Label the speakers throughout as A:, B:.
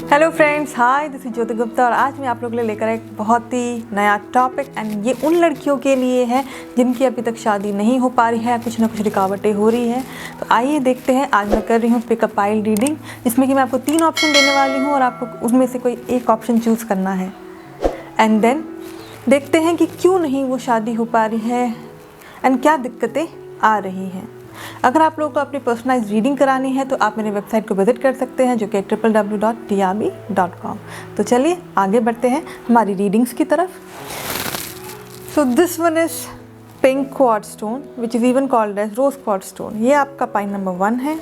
A: Hello friends, hi, this is Jyoti Gupta और आज मैं आप लोगों के लिए लेकर एक बहुत ही नया टॉपिक एंड ये उन लड़कियों के लिए है जिनकी अभी तक शादी नहीं हो पा रही है, कुछ ना कुछ रुकावटें हो रही हैं। तो आइए देखते हैं। आज मैं कर रही हूँ पिकअप पाइल रीडिंग, जिसमें कि मैं आपको 3 ऑप्शन देने वाली हूँ और आपको उसमें से कोई एक ऑप्शन चूज़ करना है। एंड देन देखते हैं कि क्यों नहीं वो शादी हो पा रही है एंड क्या दिक्कतें आ रही हैं। अगर आप लोगों को अपनी पर्सनलाइज रीडिंग करानी है तो आप मेरे वेबसाइट को विजिट कर सकते हैं, जो कि www.trb.com। तो चलिए आगे बढ़ते हैं हमारी रीडिंग्स की तरफ। So this one is pink quartz stone which is even called as rose quartz stone. ये आपका पाइन नंबर 1 है।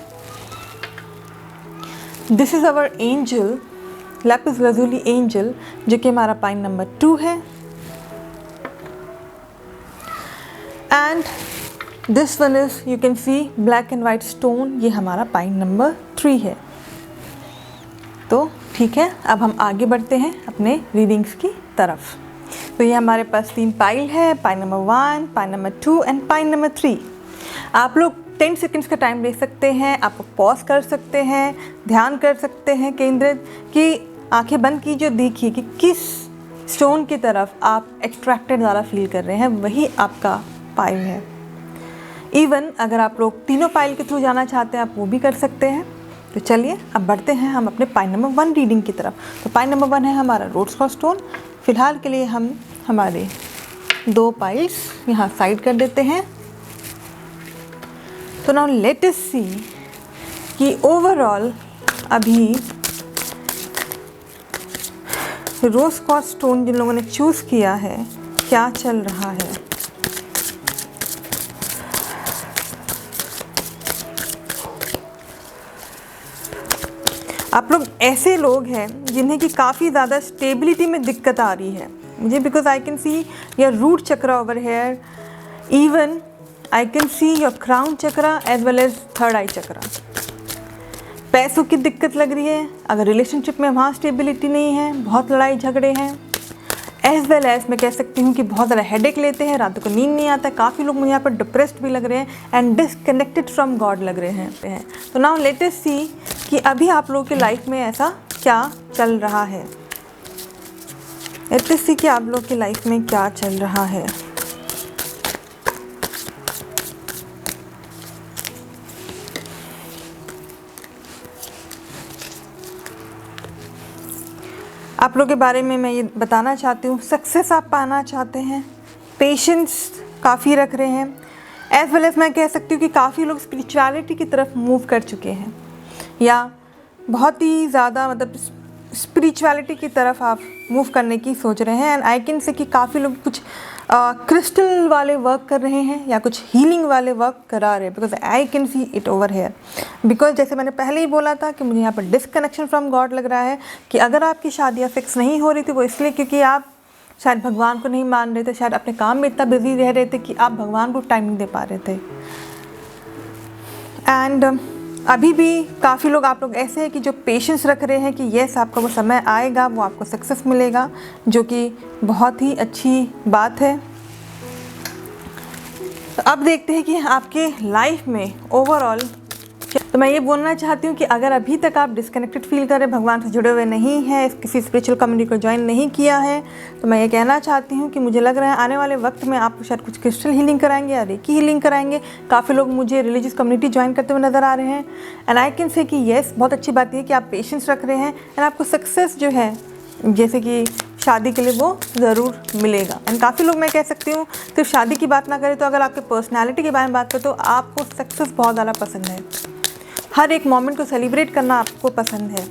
A: This is our angel lapis lazuli angel, जो कि हमारा पाइन नंबर 2 है। And this one is you can see black and white stone, ये हमारा point number 3 है। तो ठीक है, अब हम आगे बढ़ते हैं अपने रीडिंग्स की तरफ। तो ये हमारे पास 3 पाइल है, pile number 1, pile number 2 and pile number 3। आप लोग 10 सेकेंड्स का टाइम ले सकते हैं, आप पॉज कर सकते हैं, ध्यान कर सकते हैं केंद्रित, कि आंखें बंद कीजिए, देखिए कि किस स्टोन की तरफ आप एट्रैक्टेड ज़्यादा फील कर रहे हैं, वही आपका पाइल है। इवन अगर आप लोग तीनों पाइल के थ्रू जाना चाहते हैं, आप वो भी कर सकते हैं। तो चलिए अब बढ़ते हैं हम अपने पाइल नंबर 1 रीडिंग की तरफ। तो पाइल नंबर 1 है हमारा रोज क्वार्ट्ज स्टोन। फिलहाल के लिए हम हमारे 2 पाइल्स यहाँ साइड कर देते हैं। तो नाउ लेट अस सी कि ओवरऑल अभी रोज क्वार्ट्ज स्टोन जिन लोगों ने चूज़ किया है, क्या चल रहा है। आप लोग ऐसे लोग हैं जिन्हें कि काफ़ी ज़्यादा स्टेबिलिटी में दिक्कत आ रही है मुझे, because I can see your root chakra over here, even I can see your crown chakra as well as third eye chakra. पैसों की दिक्कत लग रही है, अगर रिलेशनशिप में वहाँ स्टेबिलिटी नहीं है, बहुत लड़ाई झगड़े हैं। एज वेल एज मैं कह सकती हूँ कि बहुत ज़्यादा हेडेक लेते हैं, रात को नींद नहीं आता। काफ़ी लोग मुझे यहाँ पर डिप्रेस्ड भी लग रहे हैं एंड डिसकनेक्टेड फ्रॉम गॉड लग रहे हैं। तो नाउ लेट अस सी कि अभी आप लोगों की लाइफ में ऐसा क्या चल रहा है। लेट अस सी कि आप लोगों की लाइफ में क्या चल रहा है। आप लोगों के बारे में मैं ये बताना चाहती हूँ, सक्सेस आप पाना चाहते हैं, पेशेंस काफ़ी रख रहे हैं। एज वेल एज मैं कह सकती हूँ कि काफ़ी लोग स्पिरिचुअलिटी की तरफ मूव कर चुके हैं, या बहुत ही ज़्यादा मतलब स्पिरिचुअलिटी की तरफ आप मूव करने की सोच रहे हैं। एंड आई कैन से कि काफ़ी लोग कुछ क्रिस्टल वाले वर्क कर रहे हैं या कुछ हीलिंग वाले वर्क करा रहे हैं, because I can see it over here. Because जैसे मैंने पहले ही बोला था कि मुझे यहाँ पर डिसकनेक्शन फ्रॉम गॉड लग रहा है, कि अगर आपकी शादियाँ फिक्स नहीं हो रही थी वो इसलिए क्योंकि आप शायद भगवान को नहीं मान रहे थे, शायद अपने काम में इतना बिजी रह रहे थे कि आप भगवान को टाइम नहीं दे पा रहे थे। एंड अभी भी काफ़ी लोग आप लोग ऐसे हैं कि जो पेशेंस रख रहे हैं कि येस आपका वो समय आएगा, वो आपको सक्सेस मिलेगा, जो कि बहुत ही अच्छी बात है। तो अब देखते हैं कि आपके लाइफ में ओवरऑल, तो मैं ये बोलना चाहती हूँ कि अगर अभी तक आप डिस्कनेक्टेड फील कर रहे, भगवान से जुड़े हुए नहीं हैं, किसी स्पिरिचुअल कम्युनिटी को ज्वाइन नहीं किया है, तो मैं ये कहना चाहती हूँ कि मुझे लग रहा है आने वाले वक्त में आप शायद कुछ क्रिस्टल हीलिंग कराएंगे या रेकी हीलिंग कराएंगे। काफ़ी लोग मुझे रिलीजियस कम्युनिटी ज्वाइन करते हुए नज़र आ रहे हैं। एंड आई कैन से कि येस, बहुत अच्छी बात है कि आप पेशेंस रख रहे हैं एंड आपको सक्सेस जो है जैसे कि शादी के लिए वो ज़रूर मिलेगा। एंड काफ़ी लोग मैं कह सकती हूँ सिर्फ शादी की बात ना करें, तो अगर आपके पर्सनैलिटी के बारे में बात करें तो आपको सक्सेस बहुत ज़्यादा पसंद है, हर एक मोमेंट को सेलिब्रेट करना आपको पसंद है।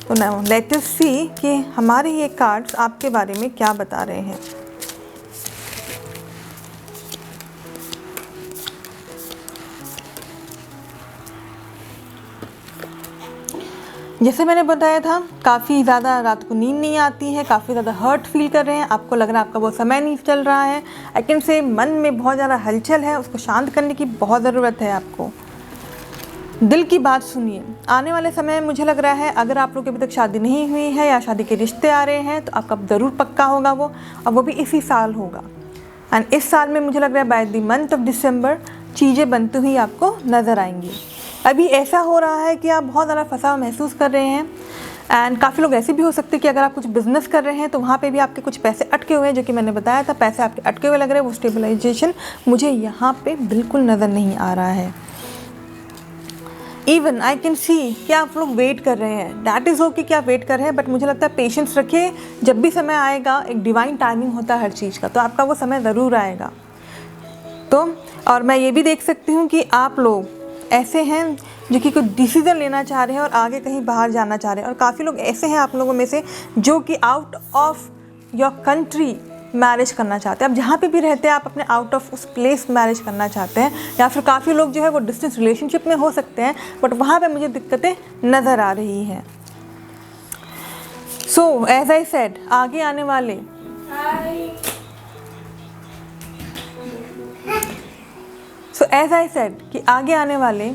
A: तो नाउ लेट अस सी कि हमारे ये कार्ड्स आपके बारे में क्या बता रहे हैं। जैसे मैंने बताया था, काफ़ी ज़्यादा रात को नींद नहीं आती है, काफ़ी ज़्यादा हर्ट फील कर रहे हैं, आपको लग रहा है आपका वो समय नहीं चल रहा है। आई कैन से मन में बहुत ज़्यादा हलचल है, उसको शांत करने की बहुत ज़रूरत है आपको। दिल की बात सुनिए। आने वाले समय में मुझे लग रहा है अगर आप लोग की अभी तक शादी नहीं हुई है या शादी के रिश्ते आ रहे हैं तो आपका ज़रूर पक्का होगा वो, और वो भी इसी साल होगा। एंड इस साल में मुझे लग रहा है by the month of December चीज़ें बनती हुई आपको नज़र आएंगी। अभी ऐसा हो रहा है कि आप बहुत ज़्यादा फंसा महसूस कर रहे हैं एंड काफ़ी लोग ऐसे भी हो सकते हैं कि अगर आप कुछ बिजनेस कर रहे हैं तो वहाँ पे भी आपके कुछ पैसे अटके हुए हैं, जो कि मैंने बताया था पैसे आपके अटके हुए लग रहे हैं, वो स्टेबलाइजेशन मुझे यहाँ पे बिल्कुल नज़र नहीं आ रहा है। इवन आई कैन सी कि आप लोग वेट कर रहे हैं, डैट इज़ ओके कि आप वेट कर रहे हैं, बट मुझे लगता है पेशेंस रखिए, जब भी समय आएगा, एक डिवाइन टाइमिंग होता है हर चीज़ का, तो आपका वो समय ज़रूर आएगा। तो और मैं ये भी देख सकती हूँ कि आप लोग ऐसे हैं जो कि कुछ डिसीज़न लेना चाह रहे हैं और आगे कहीं बाहर जाना चाह रहे हैं, और काफ़ी लोग ऐसे हैं आप लोगों में से जो कि out of your country marriage करना चाहते हैं। अब जहाँ पे भी रहते हैं आप अपने आउट ऑफ उस प्लेस मैरिज करना चाहते हैं, या फिर काफ़ी लोग जो है वो डिस्टेंस रिलेशनशिप में हो सकते हैं, बट वहाँ पे मुझे दिक्कतें नज़र आ रही हैं। सो एज आई सेड, आगे आने वाले एज आई सेड कि आगे आने वाले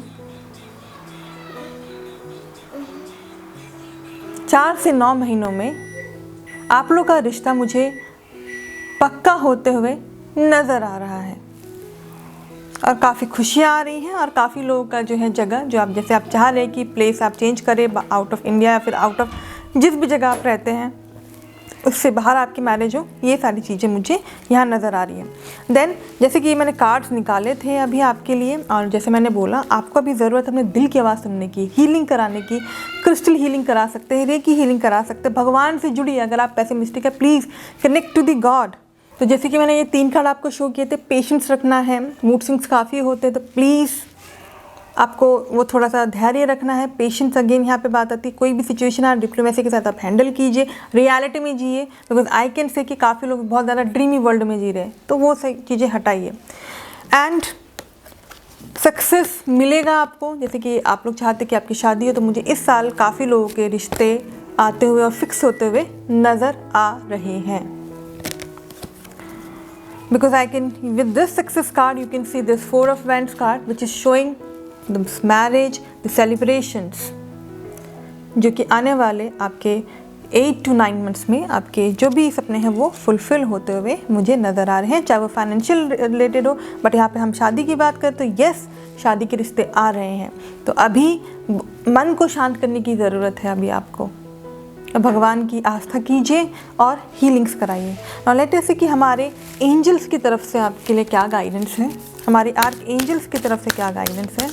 A: 4 से 9 महीनों में आप लोग का रिश्ता मुझे पक्का होते हुए नज़र आ रहा है, और काफ़ी खुशियाँ आ रही हैं, और काफ़ी लोगों का जो है जगह जो आप जैसे आप चाह रहे हैं कि प्लेस आप चेंज करें आउट ऑफ इंडिया या फिर आउट ऑफ जिस भी जगह आप रहते हैं उससे बाहर आपकी मैरिज हो, ये सारी चीज़ें मुझे यहाँ नज़र आ रही हैं। देन जैसे कि मैंने कार्ड्स निकाले थे अभी आपके लिए, और जैसे मैंने बोला आपको अभी ज़रूरत है अपने दिल की आवाज़ सुनने की, हीलिंग कराने की। क्रिस्टल हीलिंग करा सकते हैं, रेकी हीलिंग करा सकते हैं, भगवान से जुड़िए। अगर आप पेसिमिस्टिक है please connect to the God. तो जैसे कि मैंने ये 3 कार्ड आपको शो किए थे, पेशेंस रखना है, मूड स्विंग्स काफ़ी होते हैं, तो प्लीज़ आपको वो थोड़ा सा धैर्य रखना है, पेशेंस अगेन यहाँ पे बात आती है। कोई भी सिचुएशन है डिप्लोमेसी के साथ आप हैंडल कीजिए, रियलिटी में जिए, बिकॉज आई कैन से कि काफ़ी लोग बहुत ज़्यादा ड्रीमी वर्ल्ड में जी रहे हैं, तो वो सही चीज़ें हटाइए। एंड सक्सेस मिलेगा आपको, जैसे कि आप लोग चाहते कि आपकी शादी हो, तो मुझे इस साल काफ़ी लोगों के रिश्ते आते हुए और फिक्स होते हुए नज़र आ रहे हैं। Because I can, with this success card, you can see this 4 of Wands card, which is showing the marriage, the celebrations, जो कि आने वाले आपके 8 to 9 months में आपके जो भी सपने हैं वो फुलफिल होते हुए मुझे नज़र आ रहे हैं, चाहे वो फाइनेंशियल रिलेटेड हो। बट यहाँ पे हम शादी की बात करें तो यस, शादी के रिश्ते आ रहे हैं, तो अभी मन को शांत करने की ज़रूरत है अभी आपको। भगवान की आस्था कीजिए और हीलिंग्स कराइए। नाउ लेट अस सी कि हमारे एंजल्स की तरफ से आपके लिए क्या गाइडेंस है, हमारे आर्क एंजल्स की तरफ से क्या गाइडेंस है।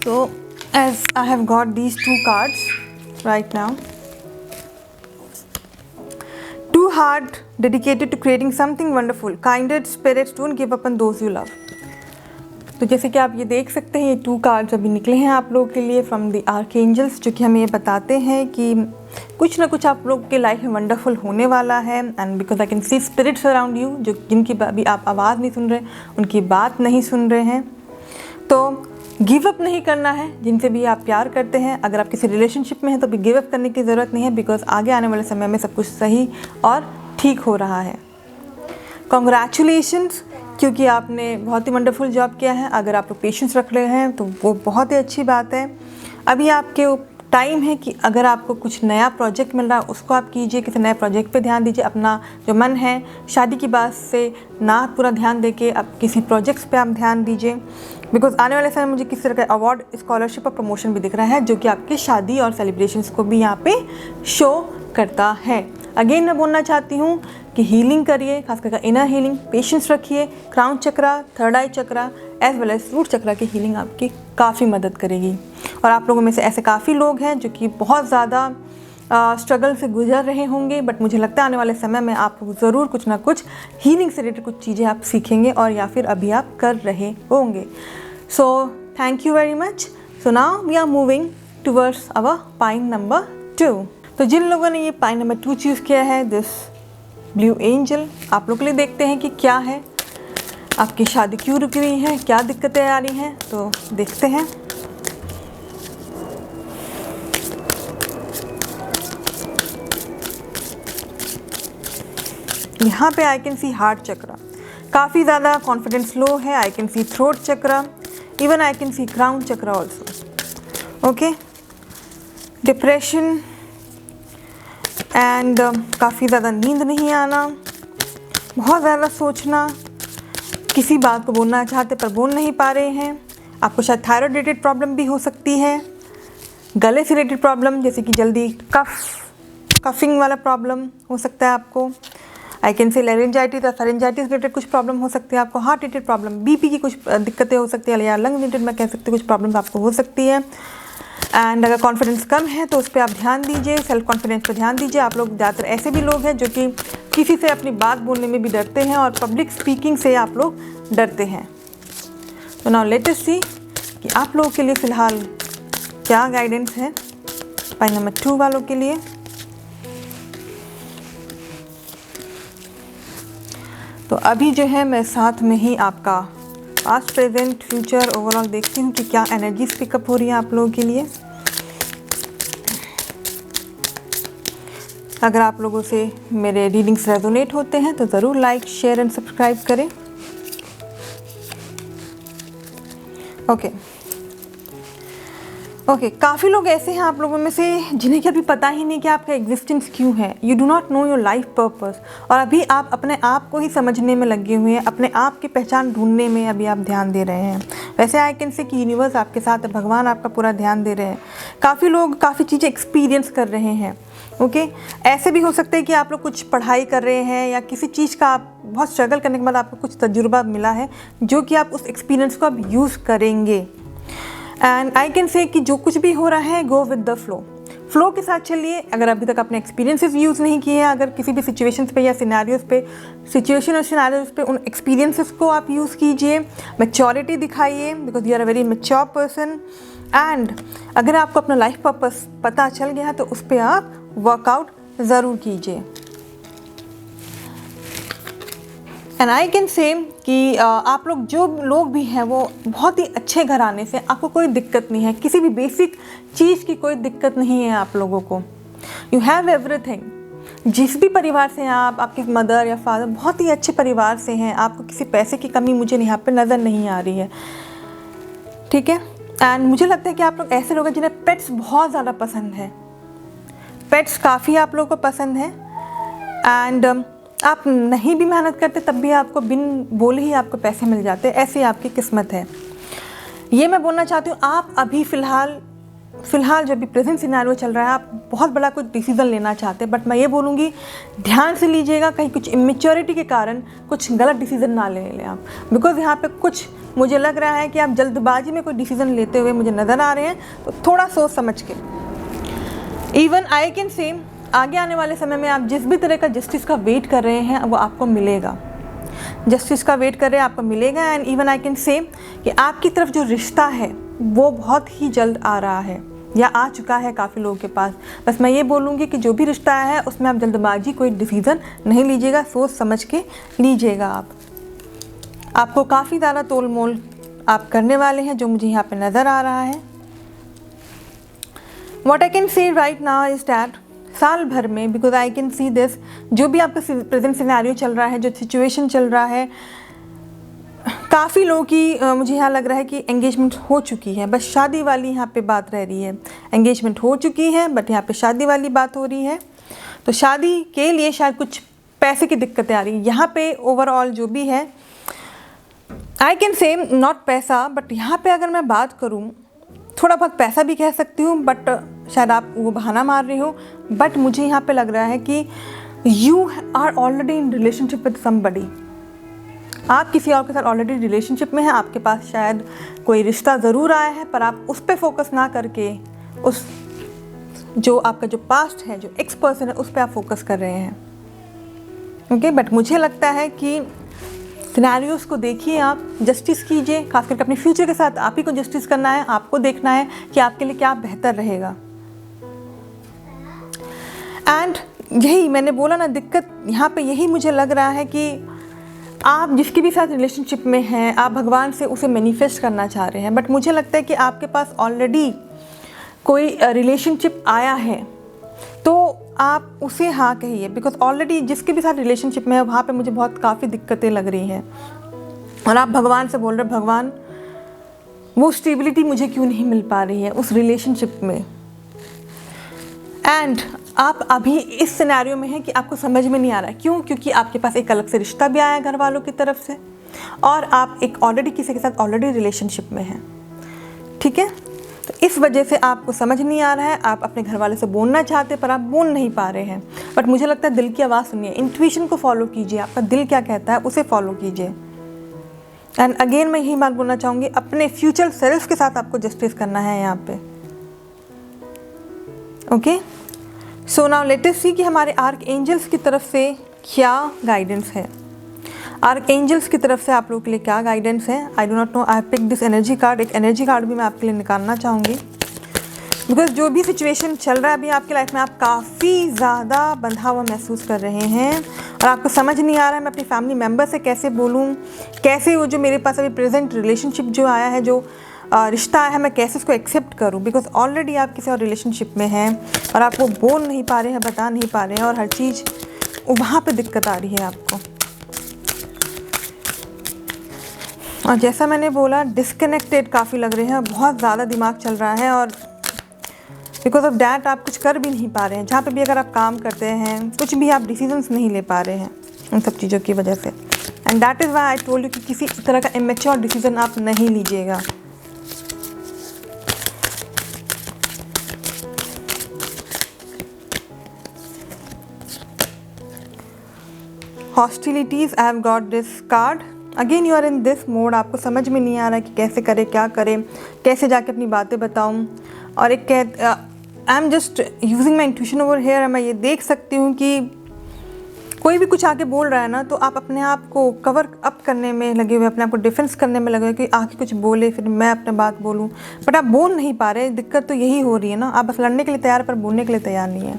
A: So as I have got these 2 cards right now, 2 heart dedicated to creating something wonderful, kindred spirits don't give up on those you love। तो जैसे कि आप ये देख सकते हैं, ये 2 कार्ड्स अभी निकले हैं आप लोगों के लिए फ्रॉम द आर्कएंजल्स, जो कि हमें ये बताते हैं कि कुछ ना कुछ आप लोग के लाइफ में वंडरफुल होने वाला है। And because I can see spirits around you, जो जिनकी अभी आप आवाज़ नहीं सुन रहे, उनकी बात नहीं सुन रहे हैं, तो गिव अप नहीं करना है। जिनसे भी आप प्यार करते हैं, अगर आप किसी रिलेशनशिप में हैं तो भी गिव अप करने की ज़रूरत नहीं है, बिकॉज आगे आने वाले समय में सब कुछ सही और ठीक हो रहा है। कॉन्ग्रेचुलेशंस, क्योंकि आपने बहुत ही वंडरफुल जॉब किया है। अगर आप लोग पेशेंस रख रहे हैं तो वो बहुत ही अच्छी बात है। अभी आपके टाइम है कि अगर आपको कुछ नया प्रोजेक्ट मिल रहा है उसको आप कीजिए, किसी नए प्रोजेक्ट पे ध्यान दीजिए। अपना जो मन है शादी की बात से ना पूरा ध्यान देके आप किसी प्रोजेक्ट्स पे आप ध्यान दीजिए, बिकॉज आने वाले समय मुझे किसी तरह का अवार्ड, स्कॉलरशिप और प्रमोशन भी दिख रहा है, जो कि आपकी शादी और सेलिब्रेशंस को भी यहाँ पे शो करता है। अगेन मैं बोलना चाहती हूँ कि हीलिंग करिए, खास करके इनर हीलिंग, पेशेंस रखिए। क्राउन चक्रा, थर्ड आई चक्रा एज वेल एज रूट चक्रा की हीलिंग आपकी काफ़ी मदद करेगी। और आप लोगों में से ऐसे काफ़ी लोग हैं जो कि बहुत ज़्यादा स्ट्रगल से गुजर रहे होंगे, बट मुझे लगता है आने वाले समय में आप ज़रूर कुछ ना कुछ हीलिंग से रिलेटेड कुछ चीज़ें आप सीखेंगे, और या फिर अभी आप कर रहे होंगे। So thank you very much. So now we are moving towards our point number 2। तो जिन लोगों ने ये पाइन नंबर 2 चूज़ किया है, दिस ब्लू एंजल, आप लोग के लिए देखते हैं कि क्या है, आपकी शादी क्यों रुकी हुई है, क्या दिक्कतें आ रही हैं, तो देखते हैं। यहाँ पे आई कैन सी हार्ट चक्रा, काफ़ी ज़्यादा कॉन्फिडेंस लो है। I can C throat chakra, even I can C crown chakra also. Okay, depression and काफ़ी ज़्यादा नींद नहीं आना, बहुत ज़्यादा सोचना, किसी बात को बोलना चाहते पर बोल नहीं पा रहे हैं। आपको शायद थायराइड रिलेटेड प्रॉब्लम भी हो सकती है, गले से रिलेटेड प्रॉब्लम जैसे कि जल्दी कफिंग वाला प्रॉब्लम हो सकता है आपको। आई कैन से लेरेंजाइटिस या फेरेंजाइटिस रिलेटेड कुछ प्रॉब्लम हो सकती है आपको, हार्ट रिलेटेड प्रॉब्लम, बीपी की कुछ दिक्कतें हो सकती है, या लंग रिलेटेड मैं कह सकती हूँ कुछ प्रॉब्लम आपको हो सकती है। एंड अगर कॉन्फिडेंस कम है तो उस पर आप ध्यान दीजिए, सेल्फ कॉन्फिडेंस पर ध्यान दीजिए। आप लोग ज़्यादातर ऐसे भी लोग हैं जो कि किसी से अपनी बात बोलने में भी डरते हैं और पब्लिक स्पीकिंग से आप लोग डरते हैं। तो नाउ लेट अस सी कि आप लोगों के लिए फ़िलहाल क्या गाइडेंस है पाई नंबर 2 वालों के लिए। तो अभी जो है मैं साथ में ही आपका पास्ट प्रेजेंट फ्यूचर ओवरऑल देखती हूँ कि क्या एनर्जीज पिकअप हो रही है आप लोगों के लिए। अगर आप लोगों से मेरे रीडिंग्स रेजोनेट होते हैं तो ज़रूर लाइक शेयर एंड सब्सक्राइब करें। ओके, काफ़ी लोग ऐसे हैं आप लोगों में से जिन्हें कि अभी पता ही नहीं कि आपका एग्जिस्टेंस क्यों है। You do not know your life purpose, और अभी आप अपने आप को ही समझने में लगे हुए हैं, अपने आप की पहचान ढूंढने में अभी आप ध्यान दे रहे हैं। वैसे आई कैन से कि यूनिवर्स आपके साथ है, भगवान आपका पूरा ध्यान दे रहे हैं। काफ़ी लोग काफ़ी चीज़ें एक्सपीरियंस कर रहे हैं। ओके, ऐसे भी हो सकता है कि आप लोग कुछ पढ़ाई कर रहे हैं या किसी चीज़ का आप बहुत स्ट्रगल करने के बाद आपको कुछ तजुर्बा मिला है जो कि आप उस एक्सपीरियंस को अब यूज़ करेंगे। एंड आई कैन से कि जो कुछ भी हो रहा है गो विद द फ्लो के साथ चलिए। अगर अभी तक अपने एक्सपीरियंसेस यूज़ नहीं किए हैं, अगर किसी भी सिचुएशंस पे या सिनेरियोज़ पे उन एक्सपीरियंसेस को आप यूज़ कीजिए, मैच्योरिटी दिखाइए because you are a very mature person. And अगर आपको अपना लाइफ पर्पस पता चल गया है तो उस पर आप वर्कआउट ज़रूर कीजिए। एंड आई कैन से कि आप लोग जो लोग भी हैं वो बहुत ही अच्छे घराने से, आपको कोई दिक्कत नहीं है, किसी भी बेसिक चीज़ की कोई दिक्कत नहीं है आप लोगों को। You have everything. जिस भी परिवार से हैं आप, आपकी मदर या फादर बहुत ही अच्छे परिवार से हैं, आपको किसी पैसे की कमी मुझे यहाँ पे नज़र नहीं आ रही है, ठीक है। एंड मुझे लगता है कि आप लोग ऐसे लोग हैं जिन्हें पेट्स बहुत ज़्यादा पसंद है, पेट्स काफ़ी आप लोगों को पसंद है। एंड आप नहीं भी मेहनत करते तब भी आपको बिन बोले ही आपको पैसे मिल जाते, ऐसी आपकी किस्मत है। ये मैं बोलना चाहती हूँ, आप अभी फ़िलहाल जो अभी प्रेजेंट सिनेरियो चल रहा है, आप बहुत बड़ा कुछ डिसीज़न लेना चाहते हैं, बट मैं ये बोलूँगी ध्यान से लीजिएगा, कहीं कुछ इमेच्योरिटी के कारण कुछ गलत डिसीज़न ना ले लें आप। बिकॉज यहाँ पे कुछ मुझे लग रहा है कि आप जल्दबाजी में कोई डिसीज़न लेते हुए मुझे नज़र आ रहे हैं, तो थोड़ा सोच समझ के। इवन आई कैन से आगे आने वाले समय में आप जिस भी तरह का जस्टिस का वेट कर रहे हैं वो आपको मिलेगा, जस्टिस का वेट कर रहे हैं आपको मिलेगा। And even I can say कि आपकी तरफ जो रिश्ता है वो बहुत ही जल्द आ रहा है या आ चुका है काफ़ी लोगों के पास। बस मैं ये बोलूँगी कि जो भी रिश्ता आया है उसमें आप जल्दबाजी कोई डिसीज़न नहीं लीजिएगा, सोच समझ के लीजिएगा। आपको काफ़ी ज़्यादा तोल मोल आप करने वाले हैं जो मुझे यहाँ पे नज़र आ रहा है। What I can say right now is that साल भर में, because I can see this, जो भी आपका प्रेजेंट सिनेरियो चल रहा है, जो सिचुएशन चल रहा है, काफ़ी लोगों की मुझे यहाँ लग रहा है कि एंगेजमेंट हो चुकी है, बस शादी वाली यहाँ पे बात रह रही है। एंगेजमेंट हो चुकी है बट यहाँ पे शादी वाली बात हो रही है। तो शादी के लिए शायद कुछ पैसे की दिक्कतें आ रही है यहाँ पे। ओवरऑल जो भी है आई कैन से नॉट पैसा, बट यहाँ पे अगर मैं बात करूँ थोड़ा बहुत पैसा भी कह सकती हूँ, बट शायद आप वो बहाना मार रहे हो। बट मुझे यहाँ पे लग रहा है कि you are already in relationship with somebody. आप किसी और के साथ ऑलरेडी रिलेशनशिप में हैं, आपके पास शायद कोई रिश्ता ज़रूर आया है, पर आप उस पर फोकस ना करके उस जो आपका जो पास्ट है, जो एक्स पर्सन है, उस पर आप फोकस कर रहे हैं। ओके, बट मुझे लगता है कि सिनेरियोज़ को देखिए, आप जस्टिस कीजिए, खास करके अपने फ्यूचर के साथ आप ही को जस्टिस करना है। आपको देखना है कि आपके लिए क्या बेहतर रहेगा। एंड यही मैंने बोला ना, दिक्कत यहाँ पे यही मुझे लग रहा है कि आप जिसके भी साथ रिलेशनशिप में हैं, आप भगवान से उसे मैनिफेस्ट करना चाह रहे हैं, बट मुझे लगता है कि आपके पास ऑलरेडी कोई रिलेशनशिप आया है, तो आप उसे हाँ कहिए। बिकॉज ऑलरेडी जिसके भी साथ रिलेशनशिप में है वहाँ पे मुझे बहुत काफ़ी दिक्कतें लग रही हैं, और आप भगवान से बोल रहे हैं, भगवान वो स्टेबिलिटी मुझे क्यों नहीं मिल पा रही है उस रिलेशनशिप में। एंड आप अभी इस सिनेरियो में हैं कि आपको समझ में नहीं आ रहा है। क्यों? क्योंकि आपके पास एक अलग से रिश्ता भी आया है घर वालों की तरफ से। और आप एक ऑलरेडी किसी के साथ ऑलरेडी रिलेशनशिप में हैं, ठीक है। तो इस वजह से आपको समझ नहीं आ रहा है, आप अपने घर वाले से बोलना चाहते पर आप बोल नहीं पा रहे हैं। बट मुझे लगता है दिल की आवाज़ सुनिए, इंट्यूशन को फॉलो कीजिए, आपका दिल क्या कहता है उसे फॉलो कीजिए। एंड अगेन मैं यही बात बोलना चाहूँगी, अपने फ्यूचर सेल्फ के साथ आपको जस्टिस करना है यहाँ पे, okay. So now let us see कि हमारे आर्क एंजल्स की तरफ से क्या गाइडेंस है। आर्क एंजल्स की तरफ से आप लोगों के लिए क्या गाइडेंस है। I do not know, I pick this energy card. एक एनर्जी कार्ड भी मैं आपके लिए निकालना चाहूँगी, बिकॉज जो भी सिचुएशन चल रहा है अभी आपकी लाइफ में, आप काफ़ी ज़्यादा बंधा हुआ महसूस कर रहे हैं और आपको समझ नहीं आ रहा है मैं अपनी फैमिली मेम्बर से कैसे बोलूँ, कैसे वो जो मेरे पास अभी प्रेजेंट रिलेशनशिप जो आया है, जो रिश्ता आया है, मैं कैसे उसको एक्सेप्ट करूँ। बिकॉज ऑलरेडी आप किसी और रिलेशनशिप में हैं और आप वो बोल नहीं पा रहे हैं, बता नहीं पा रहे हैं, और हर चीज़ वहाँ पे दिक्कत आ रही है आपको। और जैसा मैंने बोला, डिस्कनेक्टेड काफ़ी लग रहे हैं, बहुत ज़्यादा दिमाग चल रहा है और बिकॉज ऑफ डैट आप कुछ कर भी नहीं पा रहे हैं। जहाँ पे भी अगर आप काम करते हैं, कुछ भी आप डिसीजंस नहीं ले पा रहे हैं उन सब चीज़ों की वजह से। And that is why I told you कि किसी तरह का इमेच्योर डिसीजन आप नहीं लीजिएगा। Hostilities, I have got this card. Again you are in this mode, आपको समझ में नहीं आ रहा है कि कैसे करें, क्या करें, कैसे जाके अपनी बातें बताऊं। और एक I am just using my intuition over here. मैं ये देख सकती हूँ कि कोई भी कुछ आके बोल रहा है ना, तो आप अपने आप को कवर अप करने में लगे हुए, अपने आप को डिफेंस करने में लगे हुए कि आके कुछ बोले फिर मैं अपने बात बोलूँ, बट आप बोल नहीं पा रहे। दिक्कत तो यही हो रही है ना, आप बस लड़ने के लिए तैयार पर बोलने के लिए तैयार नहीं है।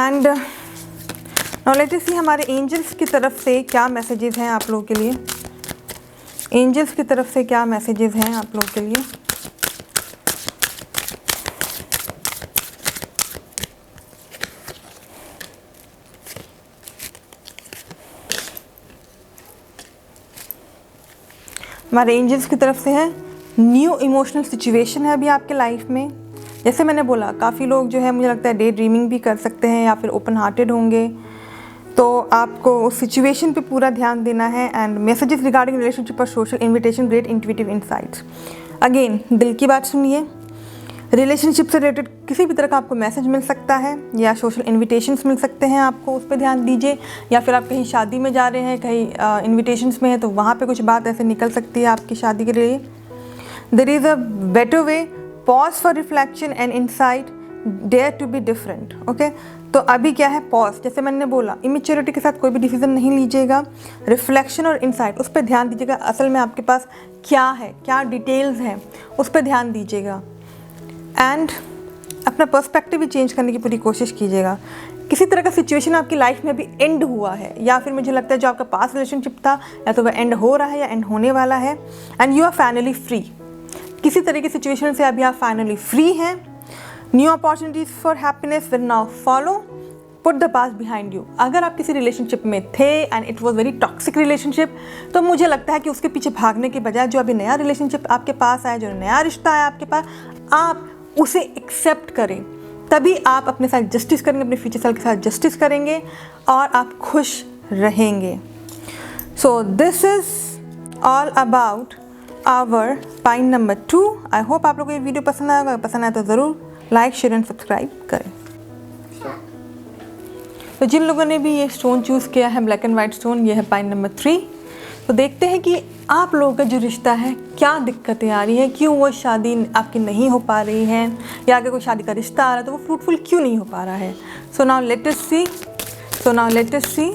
A: एंड नाउ लेट अस सी हमारे एंजल्स की तरफ से क्या मैसेजेस हैं आप लोगों के लिए। एंजल्स की तरफ से क्या मैसेजेस हैं आप लोगों के लिए। हमारे एंजल्स की तरफ से है न्यू इमोशनल सिचुएशन है अभी आपके लाइफ में। जैसे मैंने बोला, काफ़ी लोग जो है मुझे लगता है डे ड्रीमिंग भी कर सकते हैं या फिर ओपन हार्टेड होंगे, तो आपको उस सिचुएशन पे पूरा ध्यान देना है। एंड मैसेजेस रिगार्डिंग रिलेशनशिप और social invitation, great intuitive insights. Again दिल की बात सुनिए, रिलेशनशिप से रिलेटेड किसी भी तरह का आपको मैसेज मिल सकता है या सोशल इन्विटेशंस मिल सकते हैं, आपको उस पर ध्यान दीजिए। या फिर आप कहीं शादी में जा रहे हैं, कहीं इन्विटेशंस में है, तो वहाँ पे कुछ बात ऐसे निकल सकती है आपकी शादी के लिए। There is a better way, pause for reflection and insight, dare to be different. Okay, तो अभी क्या है, पॉज। जैसे मैंने बोला, इमेच्योरिटी के साथ कोई भी डिसीजन नहीं लीजिएगा। रिफ्लेक्शन और इनसाइट, उस पर ध्यान दीजिएगा, असल में आपके पास क्या है, क्या डिटेल्स हैं, उस पर ध्यान दीजिएगा। एंड अपना पर्सपेक्टिव भी चेंज करने की पूरी कोशिश कीजिएगा। किसी तरह का सिचुएशन आपकी लाइफ में अभी एंड हुआ है, या फिर मुझे लगता है जो आपका पास्ट रिलेशनशिप था, या तो वह एंड हो रहा है या एंड होने वाला है। And you are finally free. किसी तरह की सिचुएशन से अभी आप फाइनली फ्री हैं। New opportunities for happiness will now follow, put the past behind you. अगर आप किसी रिलेशनशिप में थे and it was very toxic relationship, तो मुझे लगता है कि उसके पीछे भागने के बजाय जो अभी नया रिलेशनशिप आपके पास आया, जो नया रिश्ता है आपके पास, आप उसे एक्सेप्ट करें। तभी आप अपने साथ जस्टिस करेंगे, अपने फ्यूचर सेल्फ के साथ जस्टिस करेंगे और आप खुश रहेंगे। So this is all about our point number 2। I hope आप लोगों को ये वीडियो पसंद आएगा। अगर पसंद आए तो ज़रूर लाइक, शेयर एंड सब्सक्राइब करें। तो जिन लोगों ने भी ये स्टोन चूज़ किया है, ब्लैक एंड वाइट स्टोन, ये है पाइन नंबर 3। तो देखते हैं कि आप लोगों का जो रिश्ता है क्या दिक्कतें आ रही हैं, क्यों वो शादी आपकी नहीं हो पा रही है, या अगर कोई शादी का रिश्ता आ रहा है तो वो फ्रूटफुल क्यों नहीं हो पा रहा है। So now let us see.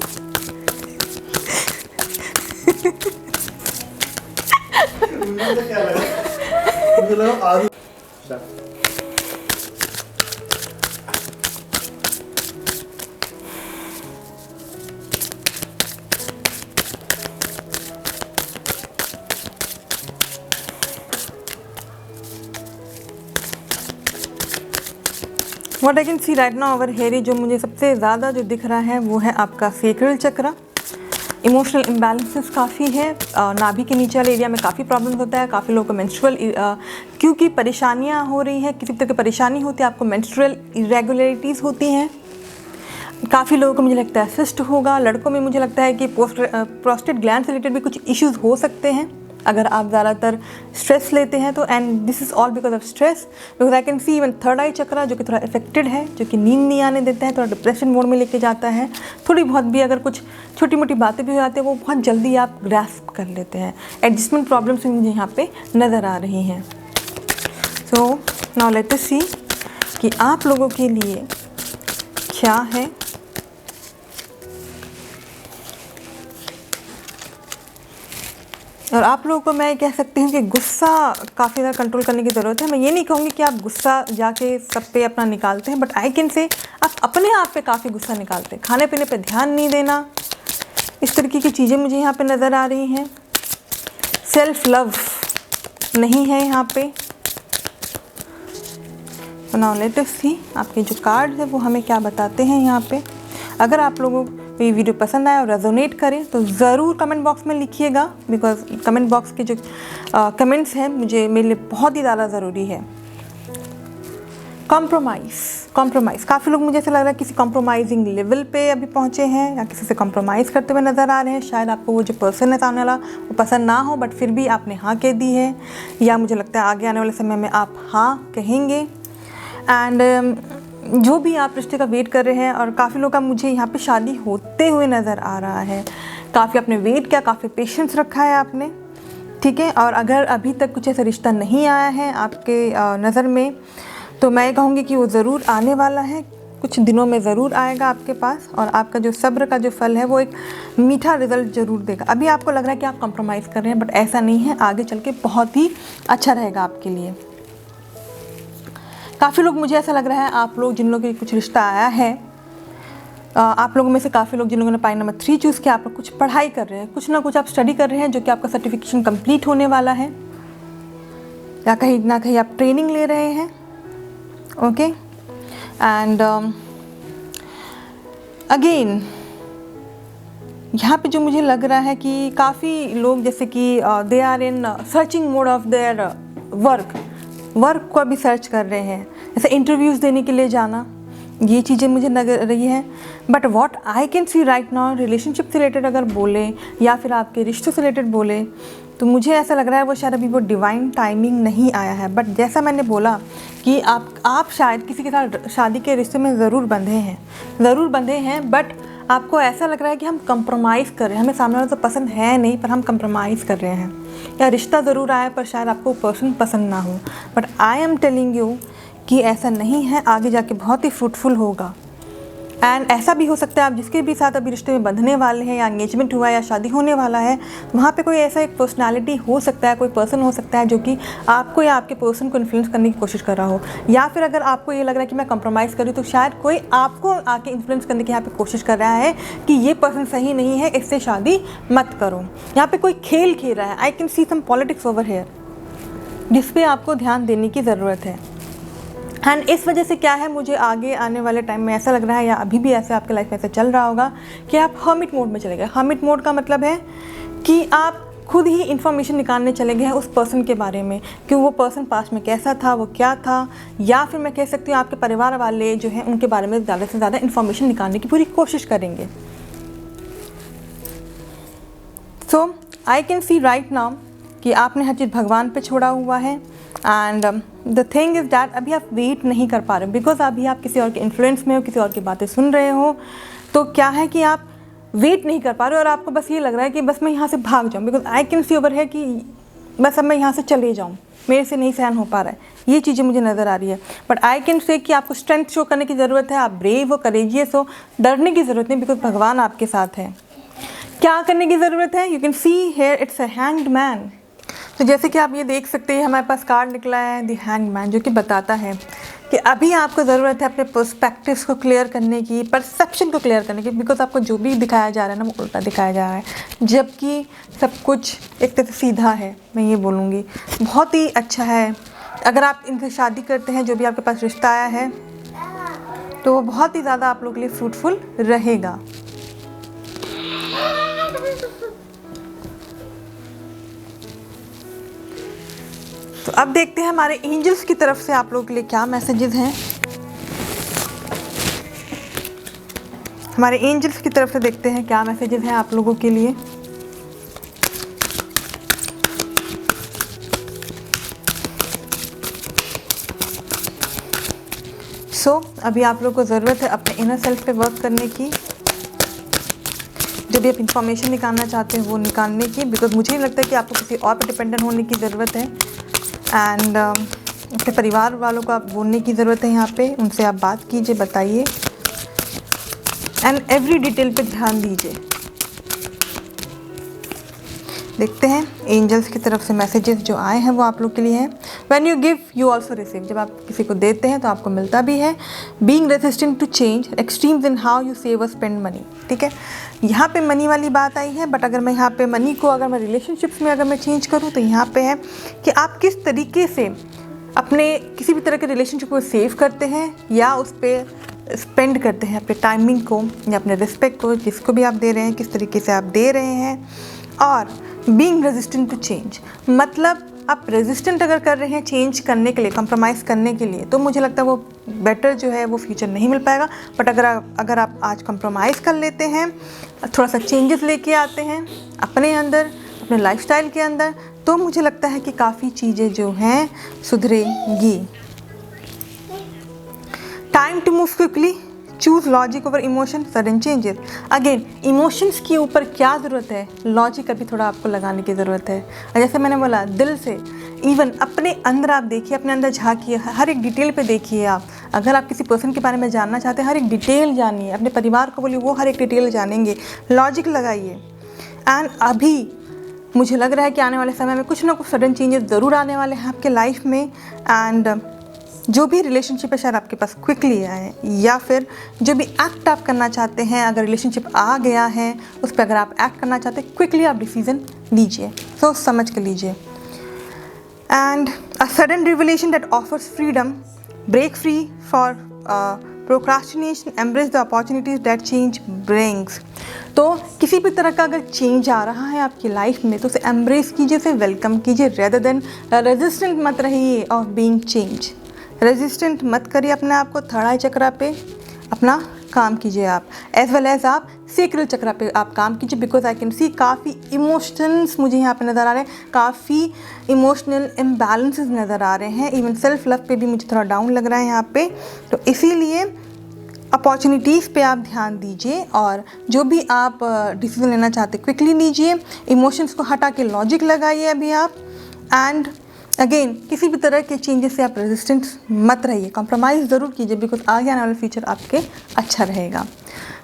A: What I can see right now over here, जो मुझे सबसे ज़्यादा जो दिख रहा है वो है आपका सेक्रल चक्र। इमोशनल इम्बैलेंसेस काफ़ी है, नाभि के नीचे वाले एरिया में काफ़ी प्रॉब्लम होता है। काफ़ी लोगों को मेंस्ट्रुअल क्योंकि परेशानियाँ हो रही हैं, किसी तरह की परेशानी होती है, आपको मेंस्ट्रुअल इरेगुलरिटीज़ होती हैं। काफ़ी लोगों को मुझे लगता है सिस्ट होगा। लड़कों में मुझे लगता है कि प्रोस्टेट ग्लैंड से रिलेटेड भी कुछ इश्यूज हो सकते हैं अगर आप ज़्यादातर स्ट्रेस लेते हैं तो। And this is all because of stress, because I can see even third eye chakra जो कि थोड़ा इफेक्टेड है, जो कि नींद नहीं आने देता है, थोड़ा डिप्रेशन मोड में लेके जाता है। थोड़ी बहुत भी अगर कुछ छोटी मोटी बातें भी हो जाती हैं वो बहुत जल्दी आप ग्रैस्प कर लेते हैं। एडजस्टमेंट प्रॉब्लम्स मुझे यहाँ पे नज़र आ रही हैं। सो नाउ लेट अस सी कि आप लोगों के लिए क्या है। और आप लोगों को मैं कह सकती हूँ कि गुस्सा काफ़ी ज़्यादा कंट्रोल करने की ज़रूरत है। मैं ये नहीं कहूँगी कि आप गुस्सा जाके सब पे अपना निकालते हैं, बट आई कैन से आप अपने आप पे काफ़ी गुस्सा निकालते हैं। खाने पीने पे ध्यान नहीं देना, इस तरीके की चीज़ें मुझे यहाँ पे नज़र आ रही हैं। सेल्फ लव नहीं है यहाँ पे। नाउ लेट अस सी आपके जो कार्ड है वो हमें क्या बताते हैं यहाँ पे। अगर आप लोगों को ये वीडियो पसंद आए और रेजोनेट करे तो ज़रूर कमेंट बॉक्स में लिखिएगा, बिकॉज कमेंट बॉक्स के जो कमेंट्स हैं मेरे लिए बहुत ही ज़्यादा ज़रूरी है। कॉम्प्रोमाइज़ काफ़ी लोग मुझे ऐसा लग रहा है किसी कॉम्प्रोमाइजिंग लेवल पे अभी पहुँचे हैं या किसी से कॉम्प्रोमाइज़ करते हुए नज़र आ रहे हैं। शायद आपको वो जो पर्सन है सामने वाला वो पसंद ना हो, बट फिर भी आपने हाँ कह दी है, या मुझे लगता है आगे आने वाले समय में आप हाँ कहेंगे। एंड जो भी आप रिश्ते का वेट कर रहे हैं, और काफ़ी लोग का मुझे यहाँ पे शादी होते हुए नज़र आ रहा है। काफ़ी आपने वेट किया, काफ़ी पेशेंस रखा है आपने, ठीक है। और अगर अभी तक कुछ ऐसा रिश्ता नहीं आया है आपके नज़र में तो मैं कहूँगी कि वो ज़रूर आने वाला है, कुछ दिनों में ज़रूर आएगा आपके पास, और आपका जो सब्र का जो फल है वो एक मीठा रिजल्ट ज़रूर देगा। अभी आपको लग रहा है कि आप कंप्रोमाइज़ कर रहे हैं, बट ऐसा नहीं है, आगे चल के बहुत ही अच्छा रहेगा आपके लिए। काफ़ी लोग मुझे ऐसा लग रहा है आप लोग जिन लोगों के कुछ रिश्ता आया है, आप लोगों में से काफ़ी लोग जिन लोगों ने पाई नंबर 3 चूज़ किया, आप लोग कुछ पढ़ाई कर रहे हैं, कुछ ना कुछ आप स्टडी कर रहे हैं जो कि आपका सर्टिफिकेशन कंप्लीट होने वाला है, या कहीं ना कहीं आप ट्रेनिंग ले रहे हैं। ओके, एंड अगेन यहाँ पे जो मुझे लग रहा है कि काफ़ी लोग जैसे कि they are in searching mode of their work को भी सर्च कर रहे हैं, जैसे इंटरव्यूज़ देने के लिए जाना, ये चीज़ें मुझे लग रही हैं। But what I can see right now, relationship से रिलेटेड अगर बोले या फिर आपके रिश्तों से रिलेटेड बोले तो मुझे ऐसा लग रहा है वो शायद अभी वो डिवाइन टाइमिंग नहीं आया है। बट जैसा मैंने बोला कि आप शायद किसी के साथ शादी के रिश्ते में ज़रूर बंधे हैं, बट आपको ऐसा लग रहा है कि हम कंप्रोमाइज़ कर रहे हैं, हमें सामने वाला तो पसंद है नहीं पर हम कंप्रोमाइज़ कर रहे हैं, या रिश्ता ज़रूर आया पर शायद आपको पर्सन पसंद ना हो। But I am telling you कि ऐसा नहीं है, आगे जाके बहुत ही फ्रूटफुल होगा। एंड ऐसा भी हो सकता है आप जिसके भी साथ अभी रिश्ते में बंधने वाले हैं, या एंगेजमेंट हुआ है या शादी होने वाला है, वहाँ पे कोई ऐसा एक पर्सनालिटी हो सकता है, कोई पर्सन हो सकता है जो कि आपको या आपके पर्सन को इन्फ्लुएंस करने की कोशिश कर रहा हो। या फिर अगर आपको ये लग रहा है कि मैं कंप्रोमाइज़ करूँ तो शायद कोई आपको आके इन्फ्लुएंस करने की यहाँ पे कोशिश कर रहा है कि ये पर्सन सही नहीं है, इससे शादी मत करो। यहाँ पर कोई खेल खेल रहा है। I can see some politics over here जिस पे आपको ध्यान देने की ज़रूरत है। एंड इस वजह से क्या है, मुझे आगे आने वाले टाइम में ऐसा लग रहा है, या अभी भी ऐसे आपके लाइफ में ऐसा चल रहा होगा कि आप हर्मिट मोड में चले गए। हर्मिट मोड का मतलब है कि आप खुद ही इन्फॉर्मेशन निकालने चले गए हैं उस पर्सन के बारे में, कि वो पर्सन पास्ट में कैसा था, वो क्या था, या फिर मैं कह सकती हूँ आपके परिवार वाले जो हैं उनके बारे में ज़्यादा से ज़्यादा इन्फॉर्मेशन निकालने की पूरी कोशिश करेंगे। So I can see right now कि आपने हर चीज़ भगवान पे छोड़ा हुआ है। And the thing is that अभी आप वेट नहीं कर पा रहे, बिकॉज अभी आप किसी और के इन्फ्लुएंस में हो, किसी और की बातें सुन रहे हो, तो क्या है कि आप वेट नहीं कर पा रहे हो और आपको बस ये लग रहा है कि बस मैं यहाँ से भाग जाऊँ, because I can C over है कि बस अब मैं यहाँ से चले जाऊँ, मेरे से नहीं सहन हो पा रहा है। ये चीज़ें मुझे नज़र आ रही है। बट आई कैन से कि आपको स्ट्रेंथ शो करने की ज़रूरत है, आप ब्रेव हो, करेजियस हो, डरने की ज़रूरत नहीं, बिकॉज भगवान आपके साथ है। क्या करने की ज़रूरत है, you can see here it's a hanged man. तो जैसे कि आप ये देख सकते हैं हमारे पास कार्ड निकला है द हैंग्ड मैन, जो कि बताता है कि अभी आपको ज़रूरत है अपने पर्सपेक्टिव्स को क्लियर करने की, परसेप्शन को क्लियर करने की, बिकॉज आपको जो भी दिखाया जा रहा है ना वो उल्टा दिखाया जा रहा है, जबकि सब कुछ एक तरह से सीधा है। मैं ये बोलूँगी बहुत ही अच्छा है। अगर आप इनसे शादी करते हैं, जो भी आपके पास रिश्ता आया है, तो वो बहुत ही ज़्यादा आप लोगों के लिए फ्रूटफुल रहेगा। तो अब देखते हैं हमारे एंजल्स की तरफ से आप लोगों के लिए क्या मैसेजेस हैं। हमारे एंजल्स की तरफ से देखते हैं क्या मैसेजेस हैं आप लोगों के लिए। अभी आप लोगों को ज़रूरत है अपने इनर सेल्फ पे वर्क करने की, जो भी आप इंफॉर्मेशन निकालना चाहते हैं वो निकालने की, बिकॉज मुझे नहीं लगता कि आपको किसी और पे डिपेंडेंट होने की ज़रूरत है। एंड अपने परिवार वालों को आप बोलने की ज़रूरत है, यहाँ पे उनसे आप बात कीजिए, बताइए एंड एवरी डिटेल पे ध्यान दीजिए। देखते हैं एंजल्स की तरफ से मैसेजेस जो आए हैं वो आप लोग के लिए हैं। When you give you also receive, जब आप किसी को देते हैं तो आपको मिलता भी है। Being resistant to change, extremes in how you save or spend money. ठीक है, यहाँ पे मनी वाली बात आई है, बट अगर मैं यहाँ पे मनी को अगर मैं रिलेशनशिप्स में अगर मैं चेंज करूँ तो यहाँ पे है कि आप किस तरीके से अपने किसी भी तरह के रिलेशनशिप को सेव करते हैं या उस पर स्पेंड करते हैं, अपने टाइमिंग को या अपने रिस्पेक्ट को, जिसको भी आप दे रहे हैं किस तरीके से आप दे रहे हैं। और बीइंग रेजिस्टेंट टू चेंज, मतलब आप रेजिस्टेंट अगर कर रहे हैं चेंज करने के लिए, कंप्रोमाइज़ करने के लिए, तो मुझे लगता है वो बेटर जो है वो फ्यूचर नहीं मिल पाएगा। बट अगर आप आज कंप्रोमाइज़ कर लेते हैं, थोड़ा सा चेंजेस लेके आते हैं अपने अंदर, अपने लाइफस्टाइल के अंदर, तो मुझे लगता है कि काफ़ी चीज़ें जो हैं सुधरेंगी। Time to move quickly, choose logic over emotion, sudden changes. Again emotions के ऊपर क्या ज़रूरत है, लॉजिक अभी थोड़ा आपको लगाने की ज़रूरत है। जैसे मैंने बोला, दिल से, इवन अपने अंदर आप देखिए, अपने अंदर झांकिए, हर एक डिटेल पे देखिए आप। अगर आप किसी पर्सन के बारे में जानना चाहते हैं, हर एक डिटेल जानिए, अपने परिवार को बोलिए वो हर एक डिटेल जानेंगे, लॉजिक लगाइए। एंड अभी मुझे लग रहा है कि आने वाले समय में कुछ ना कुछ सडन चेंजेस ज़रूर आने वाले हैं आपके लाइफ में। एंड जो भी रिलेशनशिप है शायद आपके पास क्विकली आए, या फिर जो भी एक्ट आप करना चाहते हैं, अगर रिलेशनशिप आ गया है उस पर अगर आप एक्ट करना चाहते हैं, क्विकली आप डिसीजन लीजिए, सोच समझ के लीजिए। And a sudden revelation that offers freedom, break free for procrastination, embrace the opportunities that change brings. तो किसी भी तरह का अगर चेंज आ रहा है आपकी लाइफ में तो उसे एम्ब्रेस कीजिए, उसे वेलकम कीजिए, रेदर देन रेजिस्टेंट मत रहिए ऑफ बीइंग चेंज। रेजिस्टेंट मत करिए अपने आप को, थर्ड आई चक्रा पे अपना काम कीजिए आप, एज वेल एज आप सेक्रल चक्रा पे आप काम कीजिए। बिकॉज आई कैन सी काफ़ी इमोशंस मुझे यहाँ पे नज़र आ रहे हैं, काफ़ी इमोशनल इम्बैलेंसेस नज़र आ रहे हैं। इवन सेल्फ लव पे भी मुझे थोड़ा डाउन लग रहा है यहाँ पे। तो इसीलिए अपॉर्चुनिटीज़ पे आप ध्यान दीजिए और जो भी आप डिसीजन लेना चाहते क्विकली लीजिए, इमोशंस को हटा के लॉजिक लगाइए अभी आप। एंड अगेन किसी भी तरह के चेंजेस से आप रेजिस्टेंट मत रहिए, कॉम्प्रोमाइज़ ज़रूर कीजिए, बिकॉज आगे आने वाला फ्यूचर आपके अच्छा रहेगा।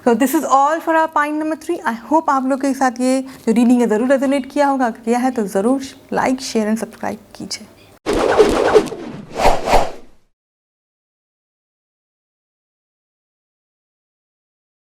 A: तो this is all for our point number 3। I hope आप लोग के साथ ये जो रीडिंग है ज़रूर रेजोनेट किया होगा। किया है तो ज़रूर लाइक, शेयर एंड सब्सक्राइब कीजिए।